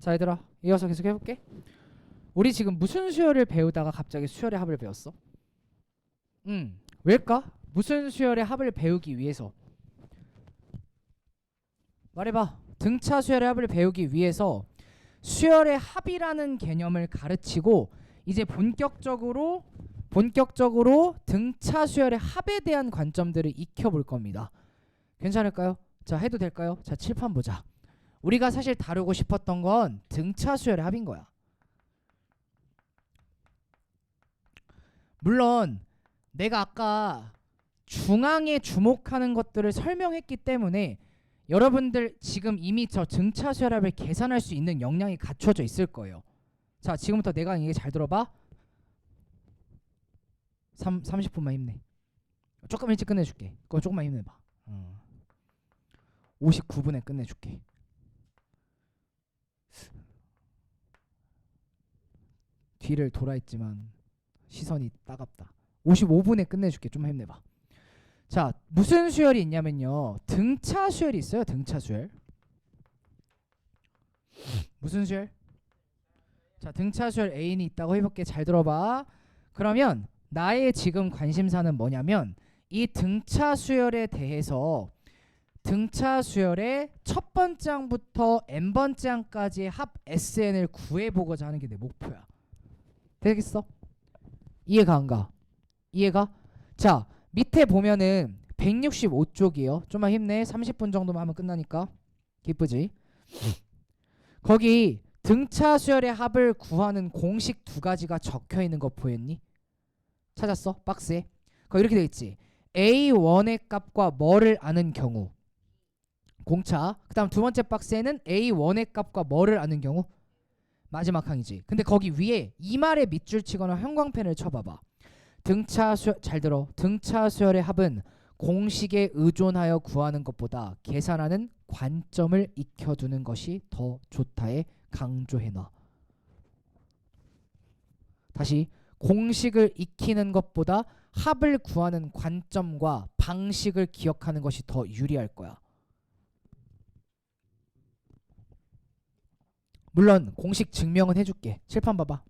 자 얘들아 이어서 계속 해볼게. 우리 지금 무슨 수열을 배우다가 갑자기 수열의 합을 배웠어? 왜일까? 무슨 수열의 합을 배우기 위해서 말해봐. 등차 수열의 합을 배우기 위해서 수열의 합이라는 개념을 가르치고 이제 본격적으로 등차 수열의 합에 대한 관점들을 익혀볼 겁니다. 괜찮을까요? 자 해도 될까요? 자 칠판 보자. 우리가 사실 다루고 싶었던 건 등차 수열의 합인 거야. 물론 내가 아까 중앙에 주목하는 것들을 설명했기 때문에 여러분들 지금 이미 저 등차 수열의 합을 계산할 수 있는 역량이 갖춰져 있을 거예요. 자 지금부터 내가 이게 잘 들어봐. 30분만 힘내. 조금 일찍 끝내줄게. 그거 조금만 힘내봐. 59분에 끝내줄게. 뒤를 돌아있지만 시선이 따갑다. 55분에 끝내줄게. 좀만 힘내봐. 자 무슨 수열이 있냐면요, 등차 수열이 있어요. 등차 수열. 무슨 수열? 자 등차 수열 A는 있다고 해볼게. 잘 들어봐. 그러면 나의 지금 관심사는 뭐냐면 이 등차 수열에 대해서 등차 수열의 첫 번째 항부터 n번째 항까지의 합 SN을 구해보고자 하는 게 내 목표야. 되겠어? 이해가 안 가? 이해가? 자 밑에 보면은 165쪽이에요. 좀만 힘내. 30분 정도만 하면 끝나니까. 기쁘지? 거기 등차 수열의 합을 구하는 공식 두 가지가 적혀 있는 거 보였니? 찾았어? 박스에. 거기 이렇게 돼 있지. A1의 값과 뭐를 아는 경우 공차. 그 다음 두 번째 박스에는 A1의 값과 뭐를 아는 경우 마지막 항이지. 근데 거기 위에 이 말에 밑줄 치거나 형광펜을 쳐봐봐. 등차 수열, 잘 들어. 등차 수열의 합은 공식에 의존하여 구하는 것보다 계산하는 관점을 익혀두는 것이 더 좋다에 강조해놔. 다시 공식을 익히는 것보다 합을 구하는 관점과 방식을 기억하는 것이 더 유리할 거야. 물론 공식 증명은 해줄게. 칠판 봐봐.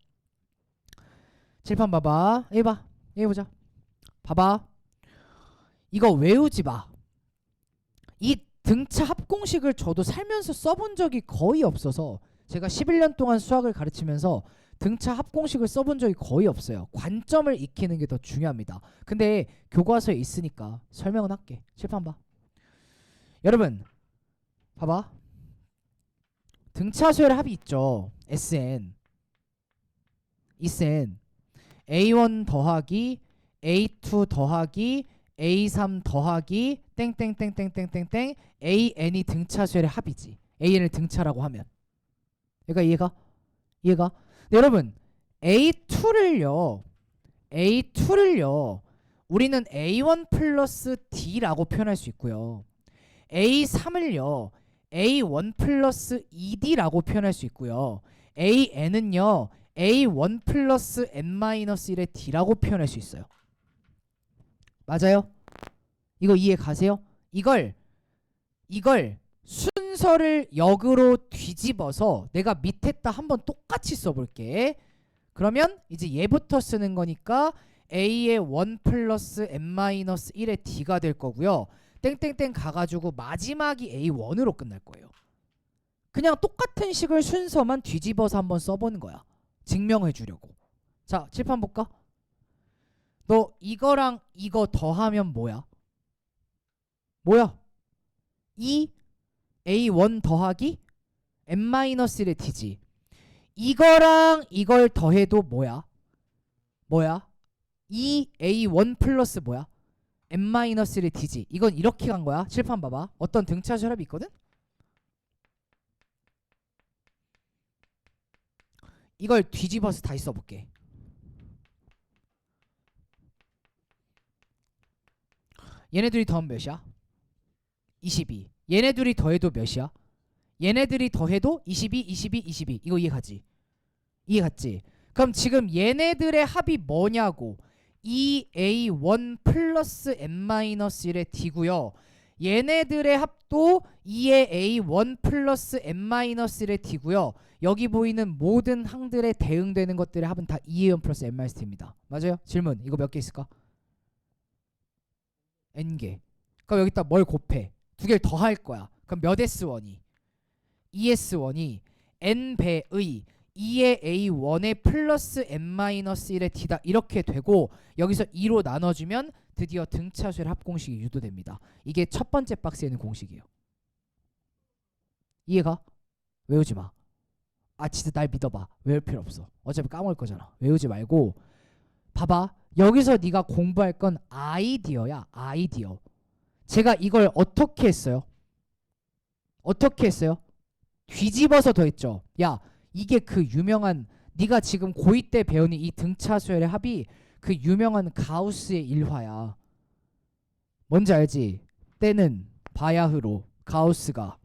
칠판 봐봐. 여기 봐. 여기 보자. 봐봐. 이거 외우지 마. 이 등차 합공식을 저도 살면서 써본 적이 거의 없어서 제가 11년 동안 수학을 가르치면서 등차 합공식을 써본 적이 거의 없어요. 관점을 익히는 게 더 중요합니다. 근데 교과서에 있으니까 설명은 할게. 칠판 봐. 여러분 봐봐. 등차 수열의 합이 있죠. SN 이센 A1 더하기 A2 더하기 A3 더하기 땡땡땡땡땡땡땡 AN이 등차 수열의 합이지. AN을 등차라고 하면 이해가? 이해가? 네, 여러분 A2를요 우리는 A1 플러스 D라고 표현할 수 있고요. A3을요 A1 플러스 ED라고 표현할 수 있고요. AN은요 A1 플러스 N-1의 D라고 표현할 수 있어요. 맞아요? 이거 이해 가세요? 이걸 순서를 역으로 뒤집어서 내가 밑에다 한번 똑같이 써볼게. 그러면 이제 얘부터 쓰는 거니까 A의 1 플러스 N-1의 D가 될 거고요. 땡땡땡 가가지고 마지막이 A1으로 끝날 거예요. 그냥 똑같은 식을 순서만 뒤집어서 한번 써보는 거야. 증명해 주려고. 자 칠판 볼까? 너 이거랑 이거 더하면 뭐야? 이 A1 더하기 N-1의 D지. 이거랑 이걸 더해도 뭐야? 이 A1 플러스 뭐야? N-1의 D지. 이건 이렇게 간 거야. 칠판 봐봐. 어떤 등차 수열합이 있거든? 이걸 뒤집어서 다시 써볼게. 얘네들이 더하면 몇이야? 22. 얘네들이 더해도 몇이야? 얘네들이 더해도 22, 22, 22. 이거 이해가지? 이해갔지? 그럼 지금 얘네들의 합이 뭐냐고. 2A1 플러스 N-1의 D고요. 얘네들의 합도 2의 A1 플러스 n-1의 D고요. 여기 보이는 모든 항들에 대응되는 것들의 합은 다 2의 1 플러스 n-T입니다. 맞아요? 질문 이거 몇 개 있을까? n개. 그럼 여기다 뭘 곱해? 두 개를 더 할 거야. 그럼 몇 S1이? 2S1이 n배의 2의 A1의 플러스 n-1의 D다. 이렇게 되고 여기서 2로 나눠주면 드디어 등차수의 합공식이 유도됩니다. 이게 첫 번째 박스에 있는 공식이에요. 이해가? 외우지 마. 아 진짜 날 믿어봐. 외울 필요 없어. 어차피 까먹을 거잖아. 외우지 말고 봐봐. 여기서 네가 공부할 건 아이디어야. 아이디어. 제가 이걸 어떻게 했어요? 어떻게 했어요? 뒤집어서 더했죠. 야 이게 그 유명한 네가 지금 고2 때 배우는 이 등차수열의 합이 그 유명한 가우스의 일화야. 뭔지 알지? 때는 바야흐로 가우스가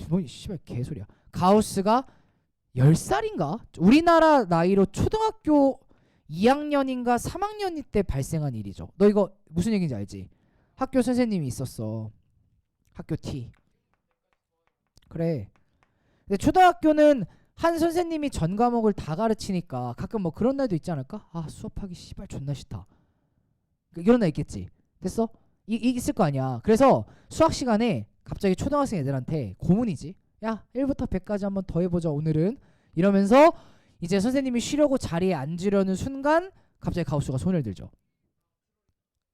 뭐 씨발 개소리야. 가우스가 10살인가? 우리나라 나이로 초등학교 2학년인가 3학년 때 발생한 일이죠. 너 이거 무슨 얘기인지 알지? 학교 선생님이 있었어. 학교 T. 그래. 근데 초등학교는 한 선생님이 전 과목을 다 가르치니까 가끔 뭐 그런 날도 있지 않을까? 아 수업하기 씨발 존나 싫다. 이런 날 있겠지. 됐어? 있을 거 아니야. 그래서 수학 시간에 갑자기 초등학생 애들한테 고문이지. 야 1부터 100까지 한번 더 해보자 오늘은. 이러면서 이제 선생님이 쉬려고 자리에 앉으려는 순간 갑자기 가우스가 손을 들죠.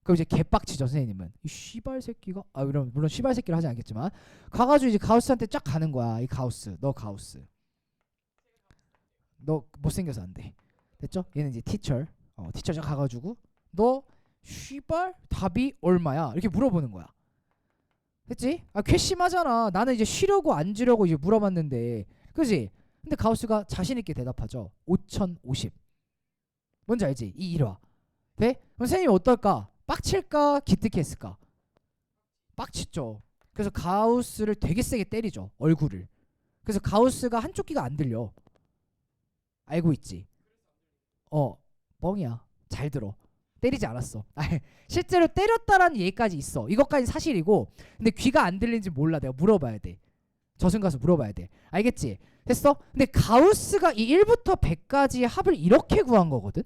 그럼 이제 개빡치죠 선생님은. 이 씨발 새끼가 물론 씨발 새끼를 하지 않겠지만 가가지고 이제 가우스한테 쫙 가는 거야. 이 가우스 너 가우스 너 못생겨서 안 돼. 됐죠? 얘는 이제 티처 티처 쫙 가가지고 너 씨발 답이 얼마야? 이렇게 물어보는 거야. 됐지? 아 괘씸하잖아. 나는 이제 쉬려고 앉으려고 이제 물어봤는데 그지? 근데 가우스가 자신있게 대답하죠. 5050. 뭔지 알지? 이 일화. 네? 그럼 선생님이 어떨까? 빡칠까? 기특했을까? 빡쳤죠. 그래서 가우스를 되게 세게 때리죠. 얼굴을. 그래서 가우스가 한쪽 귀가 안 들려. 알고 있지? 뻥이야. 잘 들어. 때리지 않았어. 실제로 때렸다라는 얘기까지 있어. 이것까지 사실이고 근데 귀가 안 들리는지 몰라. 내가 물어봐야 돼. 저승 가서 물어봐야 돼. 알겠지? 됐어? 근데 가우스가 이 1부터 100까지의 합을 이렇게 구한 거거든?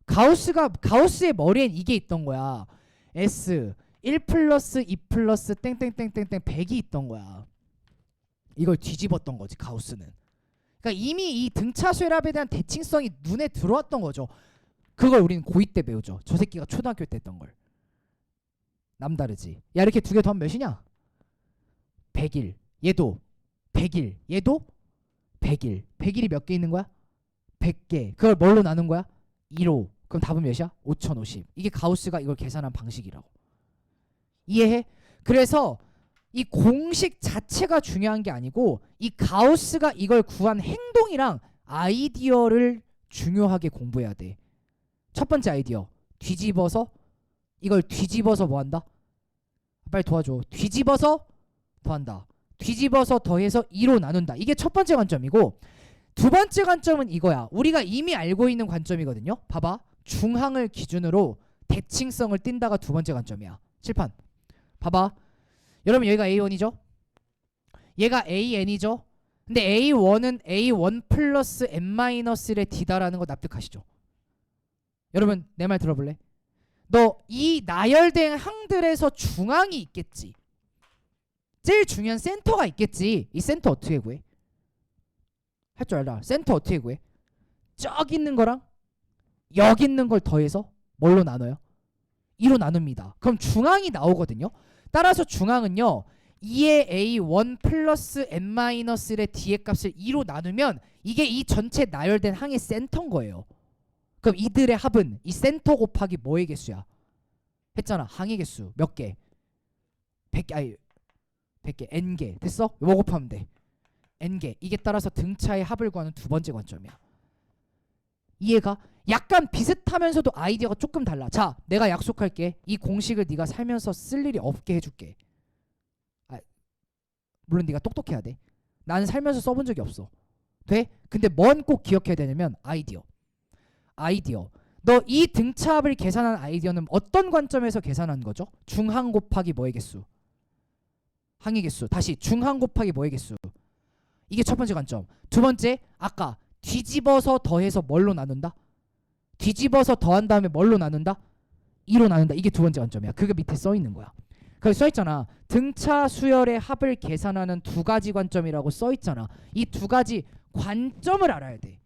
가우스의 머리엔 이게 있던 거야. S 1 플러스 2 플러스 땡땡땡땡땡 100이 있던 거야. 이걸 뒤집었던 거지 가우스는. 그러니까 이미 이 등차수열합에 대한 대칭성이 눈에 들어왔던 거죠. 그걸 우리는 고2 때 배우죠. 저 새끼가 초등학교 때 했던 걸. 남다르지. 야 이렇게 두 개 더하면 몇이냐? 100일. 얘도 100일. 얘도 100일. 100일이 몇 개 있는 거야? 100개. 그걸 뭘로 나눈 거야? 2로. 그럼 답은 몇이야? 5050. 이게 가우스가 이걸 계산한 방식이라고. 이해해? 그래서 이 공식 자체가 중요한 게 아니고 이 가우스가 이걸 구한 행동이랑 아이디어를 중요하게 공부해야 돼. 첫 번째 아이디어. 뒤집어서 이걸 뒤집어서 뭐 한다? 빨리 도와줘. 뒤집어서 더한다. 뒤집어서 더해서 2로 나눈다. 이게 첫 번째 관점이고 두 번째 관점은 이거야. 우리가 이미 알고 있는 관점이거든요. 봐봐. 중항을 기준으로 대칭성을 띈다가 두 번째 관점이야. 칠판. 봐봐. 여러분 여기가 A1이죠? 얘가 AN이죠? 근데 A1은 A1 플러스 n-의 D다라는 거 납득하시죠? 여러분 내 말 들어볼래? 너 이 나열된 항들에서 중앙이 있겠지. 제일 중요한 센터가 있겠지. 이 센터 어떻게 구해? 할 줄 알아. 센터 어떻게 구해? 저기 있는 거랑 여기 있는 걸 더해서 뭘로 나눠요? 2로 나눕니다. 그럼 중앙이 나오거든요. 따라서 중앙은요 2의 A1 플러스 n-의 D의 값을 2로 나누면 이게 이 전체 나열된 항의 센터인 거예요. 그럼 이들의 합은 이 센터 곱하기 뭐의 개수야? 했잖아. 항의 개수 몇 개? 100개. 100개. n개. 됐어? 뭐 곱하면 돼? n개. 이게 따라서 등차의 합을 구하는 두 번째 관점이야. 이해가? 약간 비슷하면서도 아이디어가 조금 달라. 자, 내가 약속할게. 이 공식을 네가 살면서 쓸 일이 없게 해줄게. 물론 네가 똑똑해야 돼. 나는 살면서 써본 적이 없어. 돼? 근데 뭔 꼭 기억해야 되냐면 아이디어. 너 이 등차합을 계산한 아이디어는 어떤 관점에서 계산한 거죠? 중항 곱하기 뭐의 개수? 항의 개수. 다시 중항 곱하기 뭐의 개수? 이게 첫 번째 관점. 두 번째, 아까 뒤집어서 더해서 뭘로 나눈다? 뒤집어서 더한 다음에 뭘로 나눈다? 2로 나눈다. 이게 두 번째 관점이야. 그게 밑에 써 있는 거야. 거기 써 있잖아. 등차 수열의 합을 계산하는 두 가지 관점이라고 써 있잖아. 이 두 가지 관점을 알아야 돼.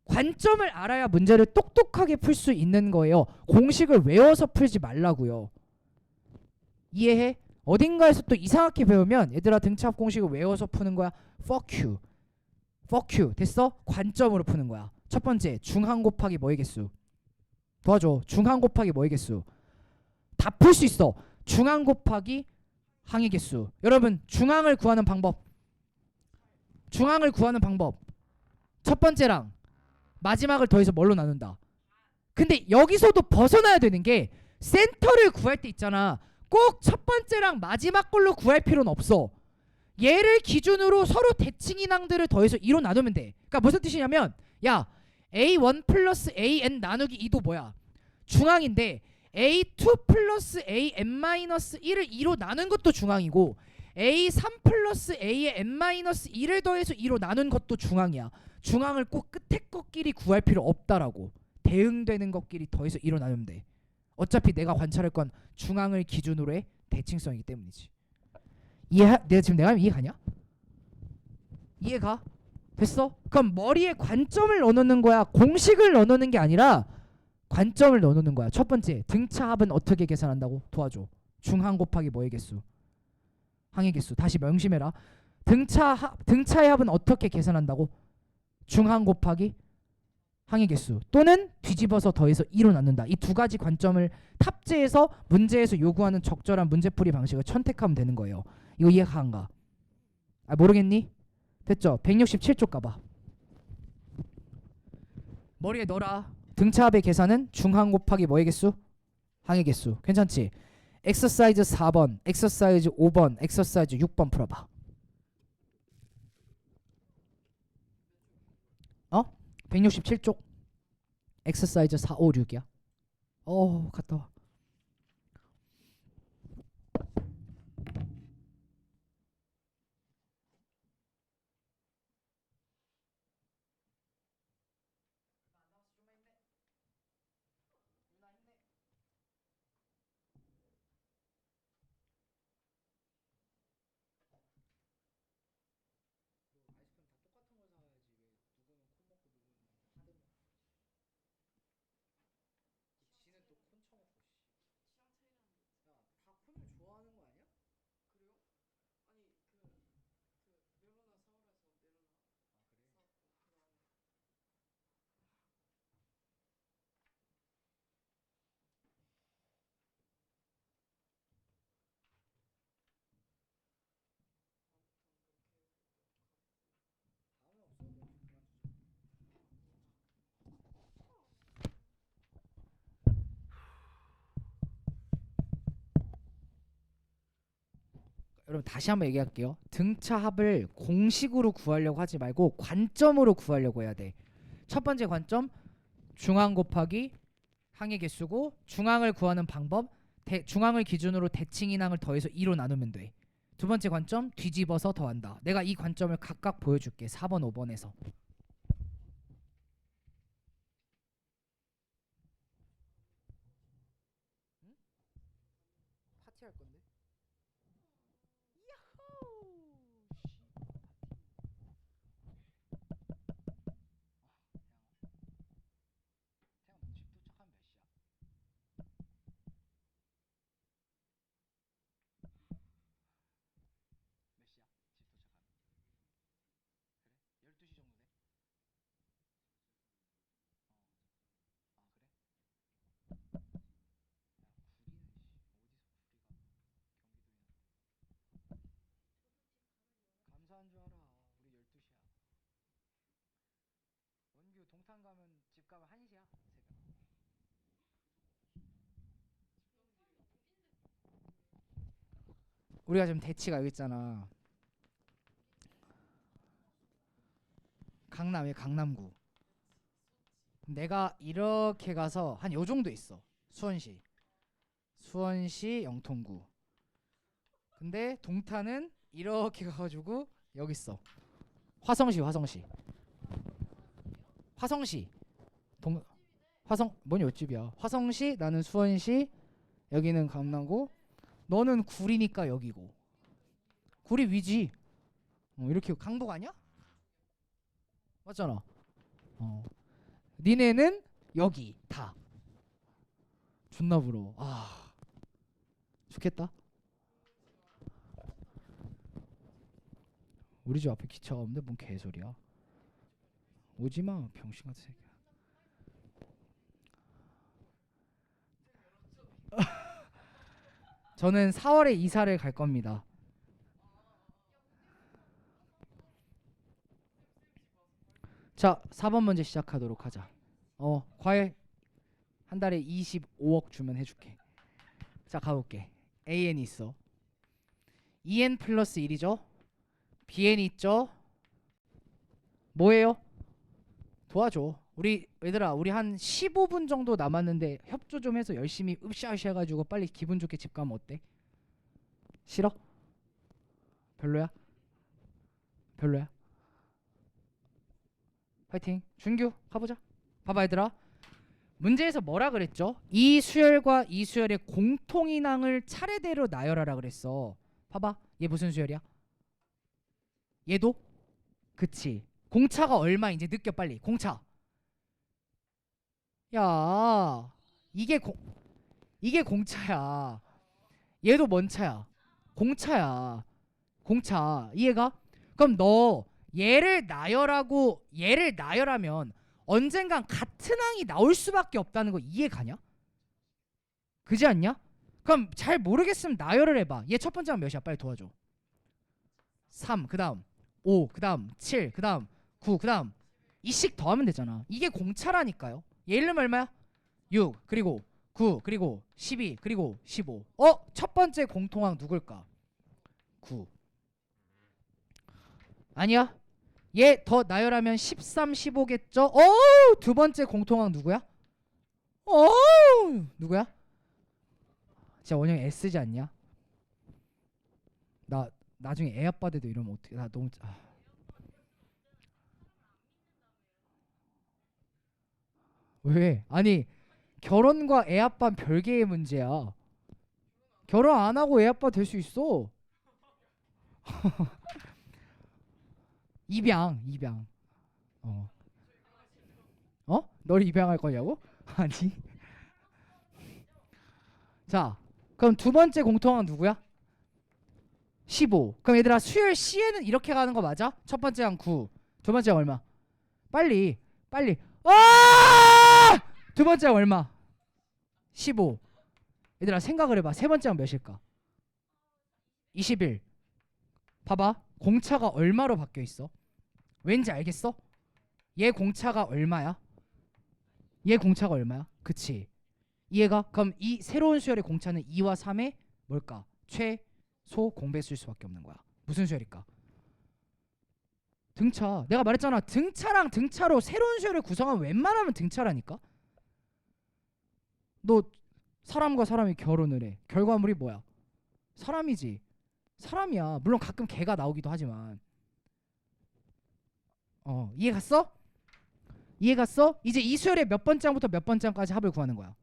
관점을 알아야 문제를 똑똑하게 풀 수 있는 거예요. 공식을 외워서 풀지 말라고요. 이해해? 어딘가에서 또 이상하게 배우면 얘들아 등차합 공식을 외워서 푸는 거야. Fuck you. Fuck you. 됐어? 관점으로 푸는 거야. 첫 번째, 중항 곱하기 뭐의 개수? 도와줘. 중항 곱하기 뭐의 개수? 다 풀 수 있어. 중항 곱하기 항의 개수. 여러분, 중항을 구하는 방법. 중항을 구하는 방법. 첫 번째랑 마지막을 더해서 뭘로 나눈다. 근데 여기서도 벗어나야 되는 게 센터를 구할 때 있잖아. 꼭 첫 번째랑 마지막 걸로 구할 필요는 없어. 얘를 기준으로 서로 대칭인항들을 더해서 2로 나누면 돼. 그러니까 무슨 뜻이냐면 야 A1 플러스 AN 나누기 2도 뭐야? 중항인데 A2 플러스 AN 마이너스 1을 2로 나눈 것도 중항이고 A3 플러스 A의 N 마이너스 1을 더해서 2로 나눈 것도 중항이야. 중항을 꼭 끝에 것끼리 구할 필요 없다라고. 대응되는 것끼리 더해서 2로 나누면 돼. 어차피 내가 관찰할 건 중항을 기준으로의 대칭성이기 때문이지. 내가 지금 내가 하면 이해가냐? 이해가? 됐어? 그럼 머리에 관점을 넣어놓는 거야. 공식을 넣어놓는 게 아니라 관점을 넣어놓는 거야. 첫 번째, 등차합은 어떻게 계산한다고? 도와줘. 중항 곱하기 뭐의 개수? 항의 개수. 다시 명심해라. 등차의 합은 어떻게 계산한다고? 중항 곱하기 항의 개수 또는 뒤집어서 더해서 2로 나눈다. 이 두 가지 관점을 탑재해서 문제에서 요구하는 적절한 문제풀이 방식을 선택하면 되는 거예요. 이거 이해가 안 가? 아 모르겠니? 됐죠? 167쪽 가봐. 머리에 넣어라. 등차합의 계산은 중항 곱하기 뭐의 개수? 항의 개수. 괜찮지? 엑서사이즈 4번, 엑서사이즈 5번, 엑서사이즈 6번 풀어봐. 167쪽 엑서사이즈 4, 5, 6이야. 갔다 와. 여러분 다시 한번 얘기할게요. 등차합을 공식으로 구하려고 하지 말고 관점으로 구하려고 해야 돼. 첫 번째 관점 중항 곱하기 항의 개수고 중항을 구하는 방법 중항을 기준으로 대칭인항을 더해서 2로 나누면 돼. 두 번째 관점 뒤집어서 더한다. 내가 이 관점을 각각 보여줄게. 4번 5번에서. 응? 파티할 건데? 감사한 줄 알아. 우리 12시야. 원규 동탄 가면 집 가면 1시야. 새벽. 우리가 지금 대치가 여기 있잖아. 강남에 강남구. 내가 이렇게 가서 한 요 정도 있어. 수원시 영통구. 근데 동탄은 이렇게 가가지고 여기 있어. 화성시 동 화성 뭔 옆집이야. 화성시, 나는 수원시, 여기는 강남구, 너는 구리니까 여기고. 구리 위지. 이렇게 강북 아니야? 맞잖아. 니네는 여기 다. 존나 부러워. 좋겠다. 우리 집 앞에 기차가 없는데 뭔 개소리야. 오지마 병신 같은 새끼야. 저는 4월에 이사를 갈 겁니다. 자, 4번 문제 시작하도록 하자. 과외 한 달에 25억 주면 해줄게. 자, 가볼게. AN 있어. EN 플러스 1이죠. BN 있죠. 뭐예요? 도와줘. 우리 얘들아, 우리 한 15분 정도 남았는데 협조 좀 해서 열심히 으쌰으쌰 해가지고 빨리 기분 좋게 집 가면 어때? 싫어? 별로야? 별로야? 파이팅. 준규 가보자. 봐봐 얘들아, 문제에서 뭐라 그랬죠? 이 수열과 이 수열의 공통인항을 차례대로 나열하라 그랬어. 봐봐, 얘 무슨 수열이야? 얘도? 그치. 공차가 얼마 이제 느껴 빨리. 공차. 야, 이게 공차야. 얘도 뭔 차야? 공차야. 공차. 이해가? 그럼 너 얘를 나열하면 언젠간 같은 항이 나올 수밖에 없다는 거 이해가냐? 그지 않냐? 그럼 잘 모르겠으면 나열을 해봐. 얘 첫 번째 항 몇이야? 빨리 도와줘. 3, 그 다음 5, 그 다음 7, 그 다음 9, 그 다음 2씩 더하면 되잖아. 이게 공차라니까요. 얘 이름 얼마야? 6, 그리고 9, 그리고 12, 그리고 15. 첫 번째 공통항 누굴까? 9. 아니야? 얘 더 나열하면 13, 15겠죠? 두 번째 공통항 누구야? 누구야? 진짜 원영이 애쓰지 않냐? 나 나중에 애 아빠 돼도 이러면 어떻게? 나 너무 왜? 아니, 결혼과 애 아빠는 별개의 문제야. 결혼 안 하고 애 아빠 될 수 있어. 입양. 어. 널 입양할 거냐고? 아니. 자, 그럼 두 번째 공통항 누구야? 15. 그럼 얘들아, 수열 C에는 이렇게 가는 거 맞아? 첫 번째 항 9. 두 번째 항 얼마? 빨리. 두 번째 항 얼마? 15. 얘들아, 생각을 해봐. 세 번째 항 몇일까? 21. 봐봐, 공차가 얼마로 바뀌어 있어? 왠지 알겠어? 얘 공차가 얼마야? 그치? 이해가? 그럼 이 새로운 수열의 공차는 2와 3의 뭘까? 최소 공배수일 수밖에 없는 거야. 무슨 수열일까? 등차. 내가 말했잖아. 등차랑 등차로 새로운 수열을 구성하면 웬만하면 등차라니까. 너 사람과 사람이 결혼을 해. 결과물이 뭐야? 사람이지. 사람이야. 물론 가끔 개가 나오기도 하지만. 이해 갔어? 이제 이 수열의 몇 번째 항부터 몇 번째 항까지 합을 구하는 거야.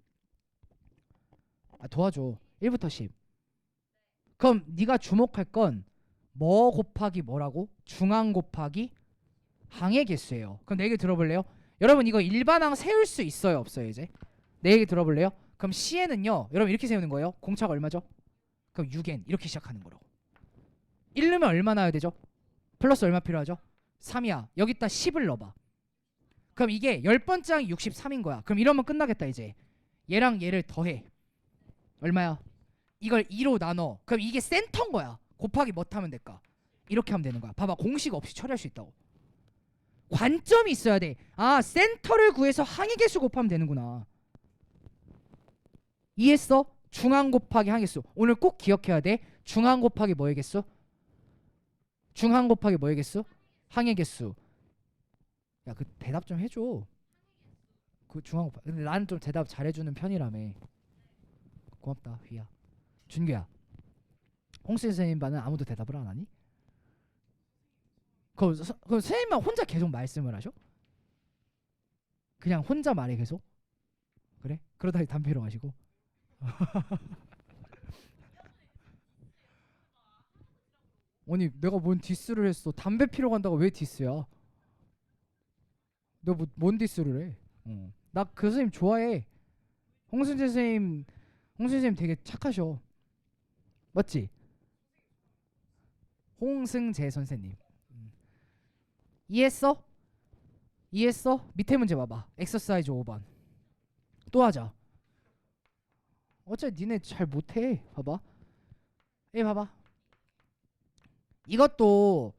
도와줘. 1부터 10. 그럼 네가 주목할 건 뭐 곱하기 뭐라고? 중항 곱하기 항의 개수예요. 그럼 내 얘기 들어볼래요? 여러분, 이거 일반항 세울 수 있어요 없어요? 이제 내 얘기 들어볼래요? 그럼 C에는요, 여러분 이렇게 세우는 거예요. 공차가 얼마죠? 그럼 6n 이렇게 시작하는 거라고. 1 넣으면 얼마 나야 되죠? 플러스 얼마 필요하죠? 3이야. 여기다 10을 넣어봐. 그럼 이게 10번째 항이 63인 거야. 그럼 이러면 끝나겠다. 이제 얘랑 얘를 더해. 얼마야? 이걸 2로 나눠. 그럼 이게 센터인 거야. 곱하기 뭐 하면 될까? 이렇게 하면 되는 거야. 봐봐, 공식 없이 처리할 수 있다고. 관점이 있어야 돼. 센터를 구해서 항의 개수 곱하면 되는구나. 이해했어? 중항 곱하기 항의 개수. 오늘 꼭 기억해야 돼. 중항 곱하기 뭐의 개수? 중항 곱하기 뭐의 개수? 항의 개수. 야, 그 대답 좀 해줘. 그 중앙 근데 나는 좀 대답 잘해주는 편이라며. 고맙다 휘야. 준규야, 홍수 선생님 반은 아무도 대답을 안 하니? 그 선생님만 혼자 계속 말씀을 하셔? 그냥 혼자 말해 계속? 그래? 그러다니 담배로 마시고. 아니 내가 뭔 디스를 했어? 담배 피러 간다고 왜 디스야? 너 뭔 디스를 해? 나 그 선생님 좋아해. 홍순재 선생님, 홍순재 선생님 되게 착하셔. 맞지? 홍승재 선생님. 이해했어? 이해했어? 밑에 문제 봐봐. 엑서사이즈 5번. 또 하자. 어차피 니네 잘 못해. 봐봐. 이 봐봐. 이것도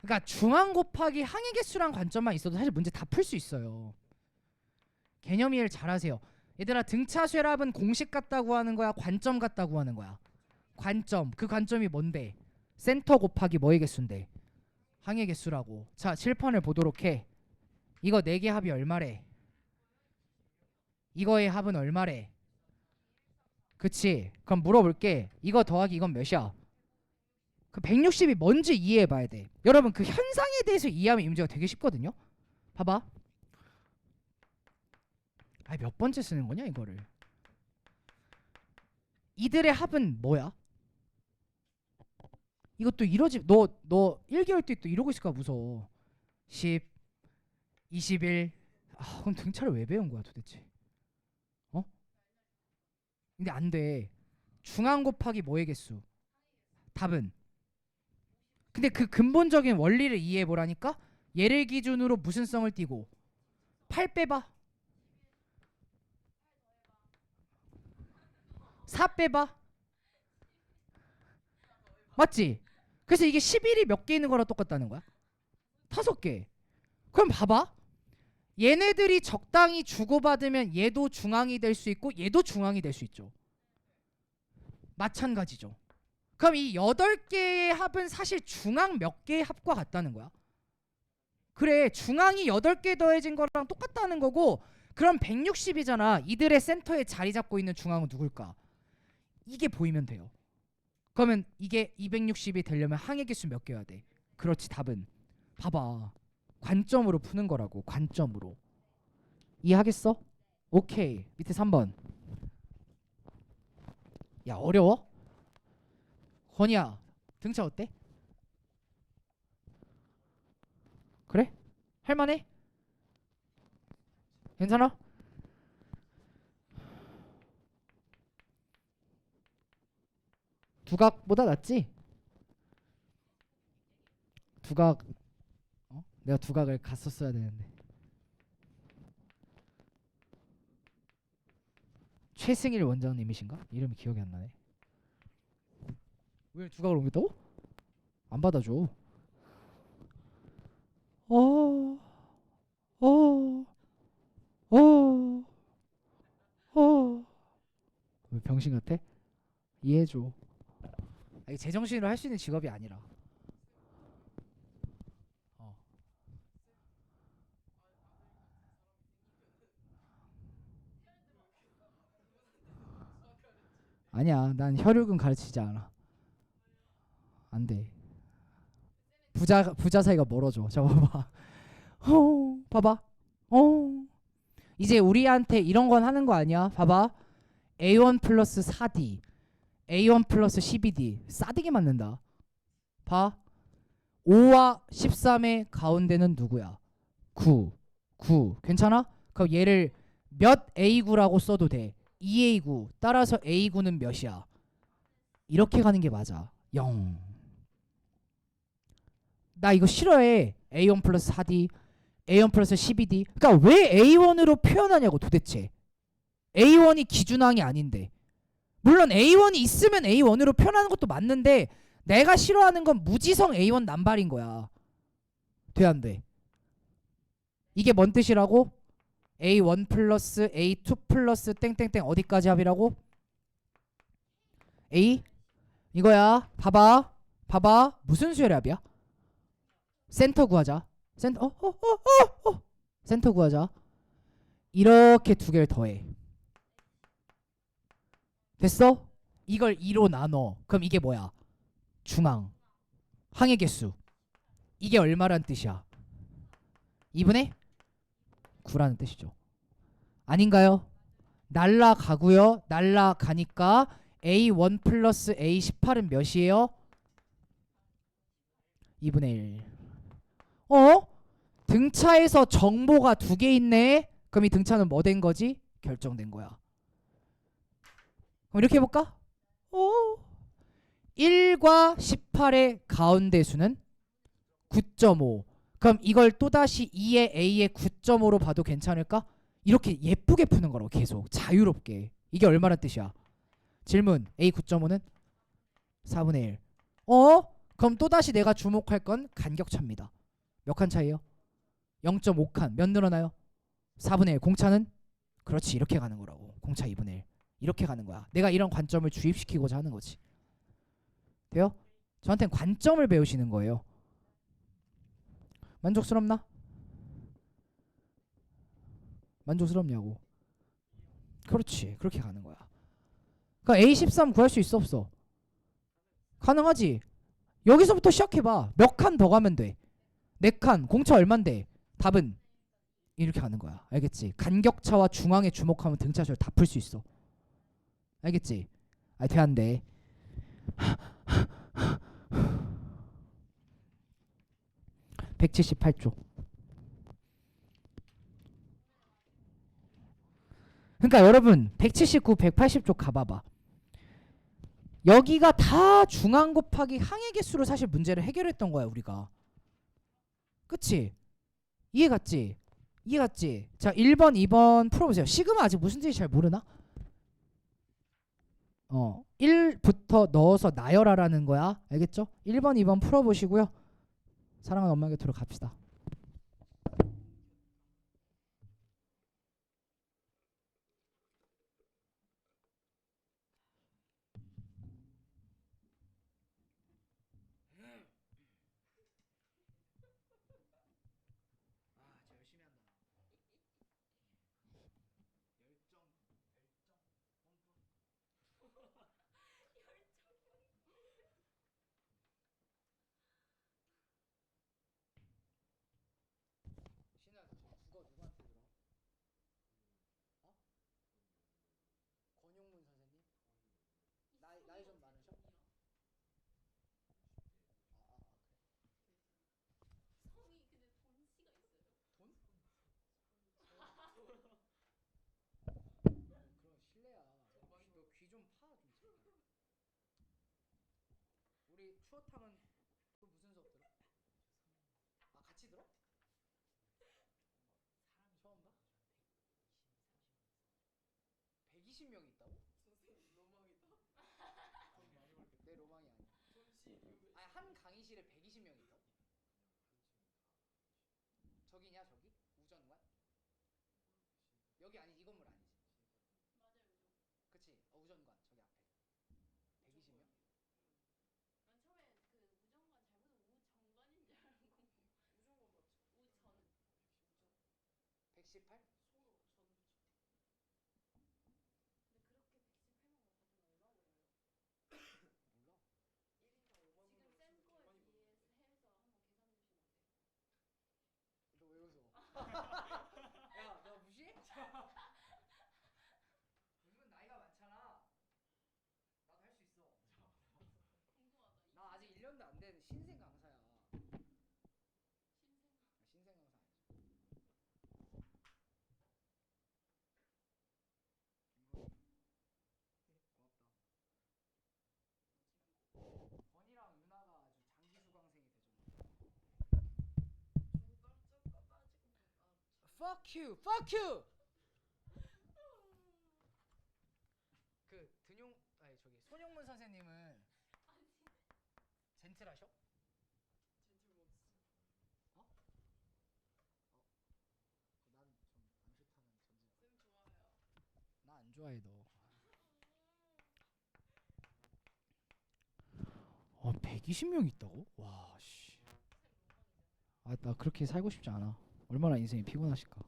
그러니까 중앙 곱하기 항의 개수란 관점만 있어도 사실 문제 다 풀 수 있어요. 개념 이해를 잘하세요. 얘들아, 등차 쇠랍은 공식 같다고 하는 거야? 관점 같다고 하는 거야? 관점. 그 관점이 뭔데? 센터 곱하기 뭐의 개수인데? 항의 개수라고. 자, 칠판을 보도록 해. 이거 4개 합이 얼마래? 이거의 합은 얼마래? 그치? 그럼 물어볼게. 이거 더하기 이건 몇이야? 그 160이 뭔지 이해해봐야 돼. 여러분, 그 현상에 대해서 이해하면 이 문제가 되게 쉽거든요. 봐봐. 몇 번째 쓰는 거냐 이거를. 이들의 합은 뭐야? 이것도 이러지. 너 1개월 때 또 이러고 있을까 무서워. 10, 21. 그럼 등차를 왜 배운 거야 도대체? 근데 안 돼. 중앙 곱하기 뭐의 개수? 답은. 근데 그 근본적인 원리를 이해해 보라니까. 얘를 기준으로 무슨 성을 띠고 8 빼봐. 4 빼봐. 맞지? 그래서 이게 11이 몇 개 있는 거랑 똑같다는 거야? 5개. 그럼 봐봐. 얘네들이 적당히 주고받으면 얘도 중앙이 될 수 있고 얘도 중앙이 될 수 있죠. 마찬가지죠. 그럼 이 8개의 합은 사실 중앙 몇 개의 합과 같다는 거야. 그래, 중앙이 8개 더해진 거랑 똑같다는 거고. 그럼 160이잖아. 이들의 센터에 자리 잡고 있는 중앙은 누굴까? 이게 보이면 돼요. 그러면 이게 260이 되려면 항의 개수 몇 개여야 돼? 그렇지, 답은. 봐봐. 관점으로 푸는 거라고. 관점으로. 이해하겠어? 오케이. 밑에 3번. 야, 어려워? 건이야, 등차 어때? 그래? 할만해? 괜찮아? 두각보다 낫지? 두각. 내가 두각을 갔었어야 되는데. 최승일 원장님이신가? 이름이 기억이 안 나네. 왜 두각을 옮겼다고? 안 받아줘. 어, 어, 어, 어. 왜 병신 같아? 이해해줘. 이게 제정신으로 할 수 있는 직업이 아니라. 아니야, 난 혈육은 가르치지 않아. 안 돼. 부자 사이가 멀어져. 자, 봐봐. 봐봐. 이제 우리한테 이런 건 하는 거 아니야? 봐봐. A1 플러스 4D, A1 플러스 12D. 싸대기 맞는다. 봐. 5와 13의 가운데는 누구야? 9. 괜찮아? 그럼 얘를 몇 A9라고 써도 돼. 2A9. 따라서 A9는 몇이야? 이렇게 가는 게 맞아. 0. 나 이거 싫어해. A1 플러스 4D, A1 플러스 12D. 그러니까 왜 A1으로 표현하냐고 도대체. A1이 기준항이 아닌데. 물론 A1이 있으면 A1으로 표현하는 것도 맞는데 내가 싫어하는 건 무지성 A1 남발인 거야. 돼 안 돼? 이게 뭔 뜻이라고? A1 플러스 A2 플러스 땡땡땡 어디까지 합이라고? A? 이거야. 봐봐. 무슨 수열의 합이야? 센터 구하자. 센터 구하자. 이렇게 두 개를 더해. 됐어? 이걸 2로 나눠. 그럼 이게 뭐야? 중앙. 항의 개수. 이게 얼마란 뜻이야? 2분의 9라는 뜻이죠. 아닌가요? 날라가고요. 날라가니까 A1 플러스 A18은 몇이에요? 2분의 1. 어? 등차에서 정보가 두 개 있네. 그럼 이 등차는 뭐 된 거지? 결정된 거야. 그럼 이렇게 해볼까? 1과 18의 가운데 수는 9.5. 그럼 이걸 또다시 2의 A의 9.5로 봐도 괜찮을까? 이렇게 예쁘게 푸는 거라고. 계속 자유롭게. 이게 얼마란 뜻이야? 질문. A 9.5는 4분의 1. 그럼 또다시 내가 주목할 건 간격차입니다. 몇 칸 차이요? 0.5칸. 몇 늘어나요? 4분의 1. 공차는? 그렇지, 이렇게 가는 거라고. 공차 2분의 1. 이렇게 가는 거야. 내가 이런 관점을 주입시키고자 하는 거지. 돼요? 저한테는 관점을 배우시는 거예요. 만족스럽나? 만족스럽냐고. 그렇지, 그렇게 가는 거야. 그러니까 A13 구할 수 있어 없어? 가능하지. 여기서부터 시작해봐. 몇 칸 더 가면 돼? 4칸. 공차 얼만데? 답은 이렇게 가는 거야. 알겠지? 간격차와 중앙에 주목하면 등차절 다 풀 수 있어. 알겠지? 돼 안 돼? 178쪽. 그러니까 여러분 179, 180쪽 가봐봐. 여기가 다 중앙 곱하기 항의 개수로 사실 문제를 해결했던 거야 우리가. 그치? 이해 갔지? 이해 갔지? 자 1번 2번 풀어보세요. 시그마 아직 무슨 뜻인지 잘 모르나? 1부터 넣어서 나열하라는 거야. 알겠죠? 1번 2번 풀어보시고요. 사랑하는 엄마 곁으로 갑시다. 신아 국어 누구한테 들어? 권용문 선생님? 나이 좀 많으셔? 돈? 그럼 실례야. 너 귀 좀 파 좀 제발. 우리 추어탕은 또 무슨 수업 들어? 같이 들어? 처음 봐? 120명이 있다고? 내 로망이 아니야. 한 강의실에 120명이 있다고? 저기냐 저기? 우전관? 여기 아니 이 건물 아니지? 그치? 우전관 저기 앞에 120명? 118? 몰라. 너 왜 웃어? 야, 너 무시해? 은근 나이가 많잖아. 나도 할 수 있어. 나 아직 1년도 안 된 신생 강사야. 신생 강사 아니지. 고맙다. 건이랑 유나가 아주 장기 수강생이 되죠. Fuck you, fuck you. 그 드뇽 아니 저기 손용문 선생님은 젠틀하셔? 어? 난좀 암시타는 전제. 나 안 좋아해 너. 120명 있다고? 와 씨. 나 그렇게 살고 싶지 않아. 얼마나 인생이 피곤하실까.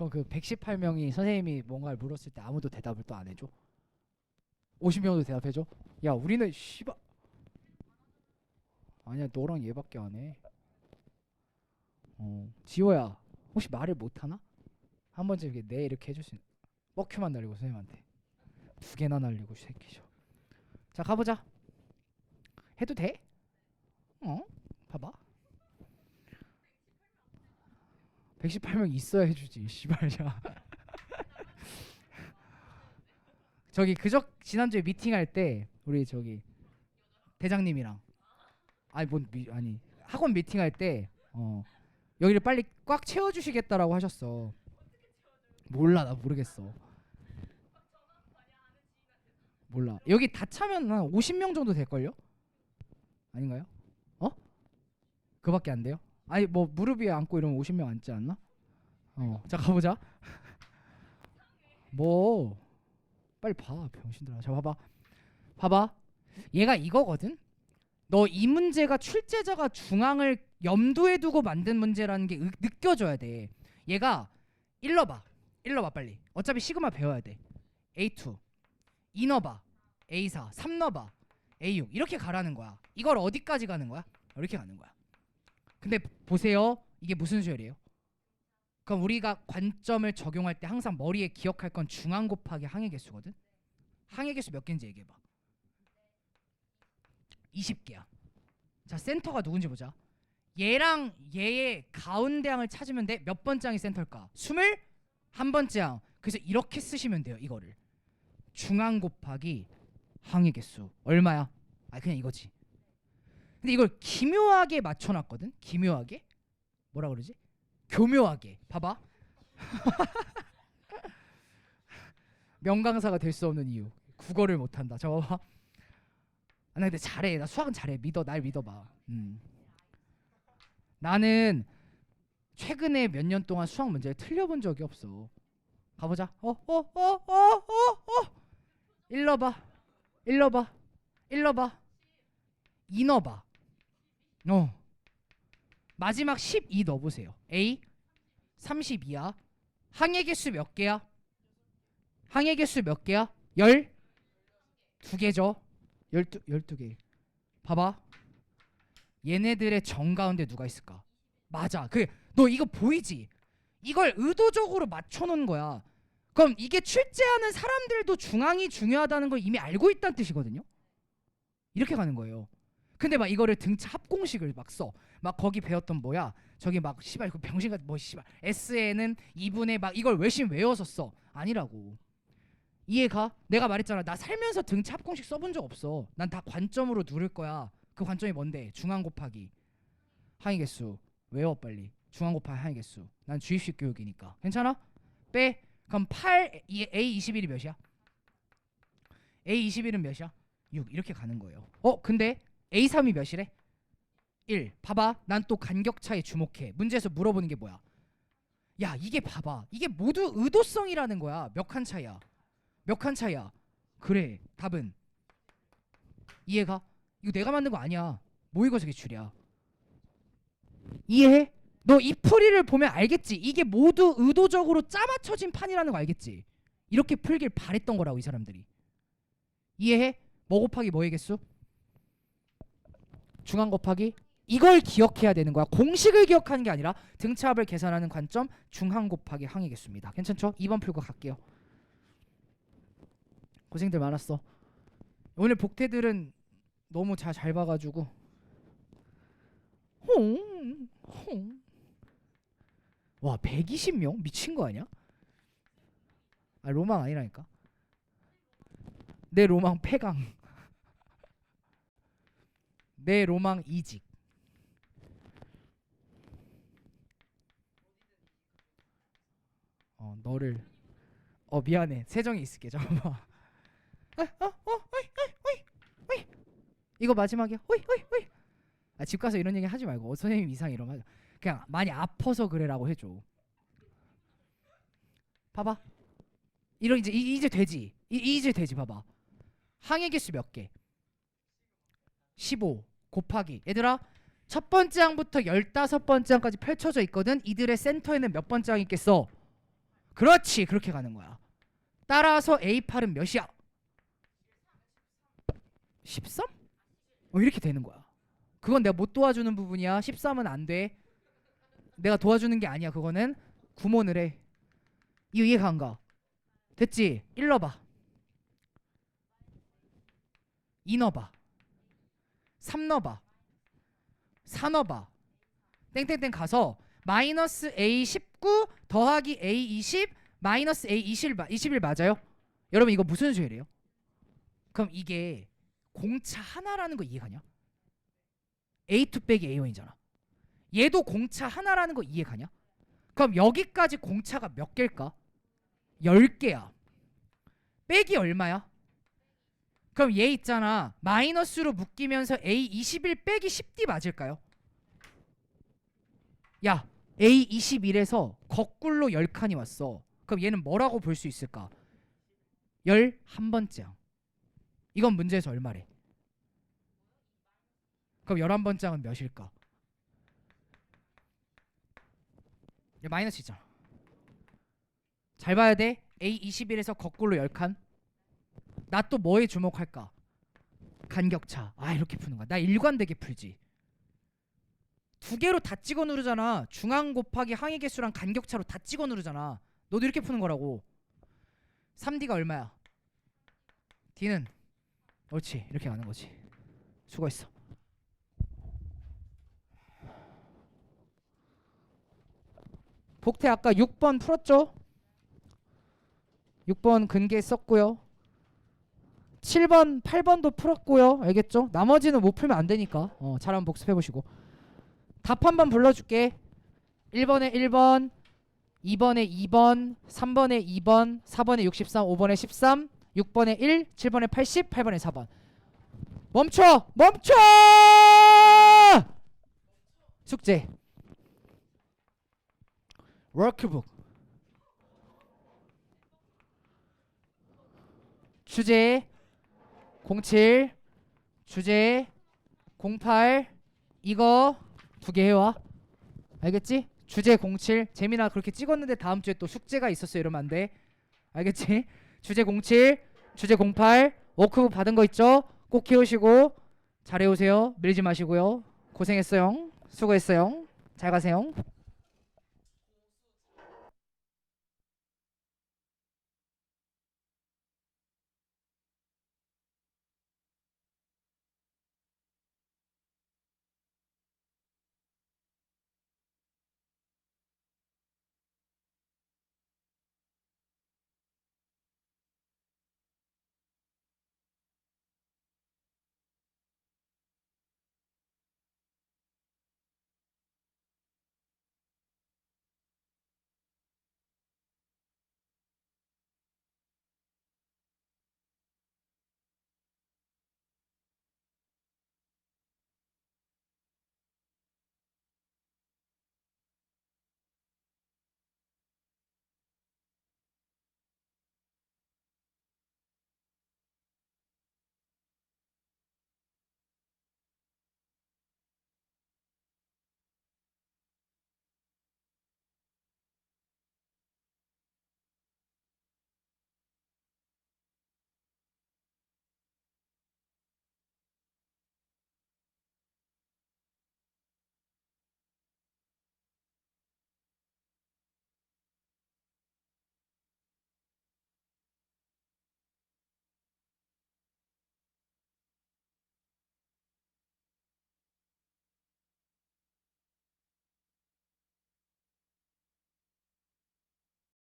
그럼 그 118명이 선생님이 뭔가를 물었을 때 아무도 대답을 또 안 해줘? 50명도 대답해줘? 야 우리는 씨발 아니야 너랑 얘밖에 안 해. 지호야 혹시 말을 못하나? 한 번쯤 이렇게 네 이렇게 해줄 수 있는. 뻑큐만 날리고 선생님한테 2개나 날리고 새끼죠. 자 가보자. 해도 돼? 봐봐. 118명 있어야 해주지 씨발야. 저기 지난주에 미팅할 때 우리 저기 대장님이랑 아니 학원 미팅할 때 여기를 빨리 꽉 채워주시겠다라고 하셨어. 몰라 나 모르겠어. 몰라. 여기 다 차면 한 50명 정도 될걸요? 아닌가요? 그밖에 안 돼요? 아니 뭐 무릎 위에 앉고 이러면 50명 앉지 않나? 자 가보자. 뭐 빨리 봐 병신들아. 자 봐봐 얘가 이거거든. 너 이 문제가 출제자가 중앙을 염두에 두고 만든 문제라는 게 느껴져야 돼. 얘가 일러봐 빨리. 어차피 시그마 배워야 돼. A2 2 넣어봐 A4 3 넣어봐 A6 이렇게 가라는 거야. 이걸 어디까지 가는 거야? 이렇게 가는 거야. 근데 보세요 이게 무슨 수열이에요? 그럼 우리가 관점을 적용할 때 항상 머리에 기억할 건 중앙 곱하기 항의 개수거든. 항의 개수 몇 개인지 얘기해봐. 20개야. 자 센터가 누군지 보자. 얘랑 얘의 가운데 항을 찾으면 돼. 몇 번째 항이 센터일까? 21번째 항. 그래서 이렇게 쓰시면 돼요. 이거를 중앙 곱하기 항의 개수 얼마야? 그냥 이거지. 근데 이걸 기묘하게 맞춰놨거든. 기묘하게 뭐라 그러지? 교묘하게. 봐봐. 명강사가 될 수 없는 이유. 국어를 못한다. 저 봐봐. 나 근데 잘해. 나 수학은 잘해. 날 믿어봐. 나는 최근에 몇 년 동안 수학 문제를 틀려본 적이 없어. 가보자. 일러봐 2 넣어봐. 마지막 12 넣어보세요. A 32야. 항의 개수 몇 개야? 항의 개수 몇 개야? 12개죠. 12개. 봐봐. 얘네들의 정가운데 누가 있을까? 맞아. 너 이거 보이지? 이걸 의도적으로 맞춰놓은 거야. 그럼 이게 출제하는 사람들도 중앙이 중요하다는 걸 이미 알고 있다는 뜻이거든요. 이렇게 가는 거예요. 근데 막 이거를 등차 합공식을 막 써. 막 거기 배웠던 뭐야? 저기 막 씨발 그 병신같은 뭐 씨발 S에는 2분의 막 이걸 외심 외워서 써. 아니라고. 이해가? 내가 말했잖아. 나 살면서 등차 합공식 써본 적 없어. 난 다 관점으로 누를 거야. 그 관점이 뭔데? 중앙 곱하기 항의 개수. 외워 빨리. 중앙 곱하기 항의 개수. 난 주입식 교육이니까. 괜찮아? 빼. 그럼 8 A21이 몇이야? A21은 몇이야? 6 이렇게 가는 거예요. 근데 A3이 몇이래? 1. 봐봐. 난 또 간격 차에 주목해. 문제에서 물어보는 게 뭐야? 야 이게 봐봐. 이게 모두 의도성이라는 거야. 몇 칸 차이야? 몇 칸 차이야? 그래. 답은 이해가? 이거 내가 만든 거 아니야. 모의고사 기출이야. 이해해? 너 이 풀이를 보면 알겠지? 이게 모두 의도적으로 짜맞춰진 판이라는 거 알겠지? 이렇게 풀길 바랬던 거라고 이 사람들이. 이해해? 뭐 곱하기 뭐의 개수? 중앙 곱하기 이걸 기억해야 되는 거야. 공식을 기억하는 게 아니라 등차합을 계산하는 관점 중항 곱하기 항의 개수입니다. 괜찮죠? 2번 풀고 갈게요. 고생들 많았어. 오늘 복태들은 너무 잘 봐가지고 와 120명? 미친 거 아니야? 로망 아니라니까. 내 로망 폐강. 내 로망 이직. 너를 미안해. 세정이 있을게. 잠깐만. 이거 마지막이야. 집 가서 이런 얘기 하지 말고. 선생님 이상 이러면 그냥 많이 아파서 그래라고 해줘. 봐봐. 이런 이제 되지. 이제 되지. 봐봐. 항의 개수 몇 개? 15 곱하기. 얘들아 첫 번째 항부터 15번째 항까지 펼쳐져 있거든. 이들의 센터에는 몇 번째 항이 있겠어? 그렇지. 그렇게 가는 거야. 따라서 A8은 몇이야? 13? 이렇게 되는 거야. 그건 내가 못 도와주는 부분이야. 13은 안 돼. 내가 도와주는 게 아니야. 그거는 구몬을 해. 이거 이해가 안 가? 됐지? 1 넣어봐. 2 넣어봐. 3 넣어봐. 4 넣어봐. 땡땡땡 가서 마이너스 A19 더하기 A20 마이너스 A21 맞아요? 여러분 이거 무슨 수열이에요? 그럼 이게 공차 하나라는 거 이해가냐? A2 빼기 A1이잖아. 얘도 공차 하나라는 거 이해가냐? 그럼 여기까지 공차가 몇 개일까? 10개야. 빼기 얼마야? 그럼 얘 있잖아. 마이너스로 묶이면서 A21 빼기 10D 맞을까요? 야, A21에서 거꾸로 10칸이 왔어. 그럼 얘는 뭐라고 볼 수 있을까? 11번째야. 이건 문제에서 얼마래? 그럼 11번째는 몇일까? 마이너스 있잖아. 잘 봐야 돼. A21에서 거꾸로 10칸. 나 또 뭐에 주목할까? 간격차. 이렇게 푸는 거야. 나 일관되게 풀지. 두 개로 다 찍어 누르잖아. 중앙 곱하기 항의 개수랑 간격차로 다 찍어 누르잖아. 너도 이렇게 푸는 거라고. 3D가 얼마야? D는 옳지. 이렇게 가는 거지. 수고했어. 복태 아까 6번 풀었죠? 6번 근계 썼고요. 7번, 8번도 풀었고요. 알겠죠? 나머지는 못 풀면 안 되니까 잘 한번 복습해 보시고. 답 한번 불러줄게. 1번에 1번, 2번에 2번, 3번에 2번, 4번에 63, 5번에 13, 6번에 1, 7번에 80, 8번에 4번. 멈춰! 멈춰! 숙제. 워크북. 주제 07, 주제 08. 이거 두 개 해와. 알겠지? 주제 07. 재민아 그렇게 찍었는데 다음 주에 또 숙제가 있었어 이러면 안 돼. 알겠지? 주제 07, 주제 08. 워크북 받은 거 있죠? 꼭 키우시고 잘 해오세요. 밀지 마시고요. 고생했어요. 수고했어요. 잘 가세요.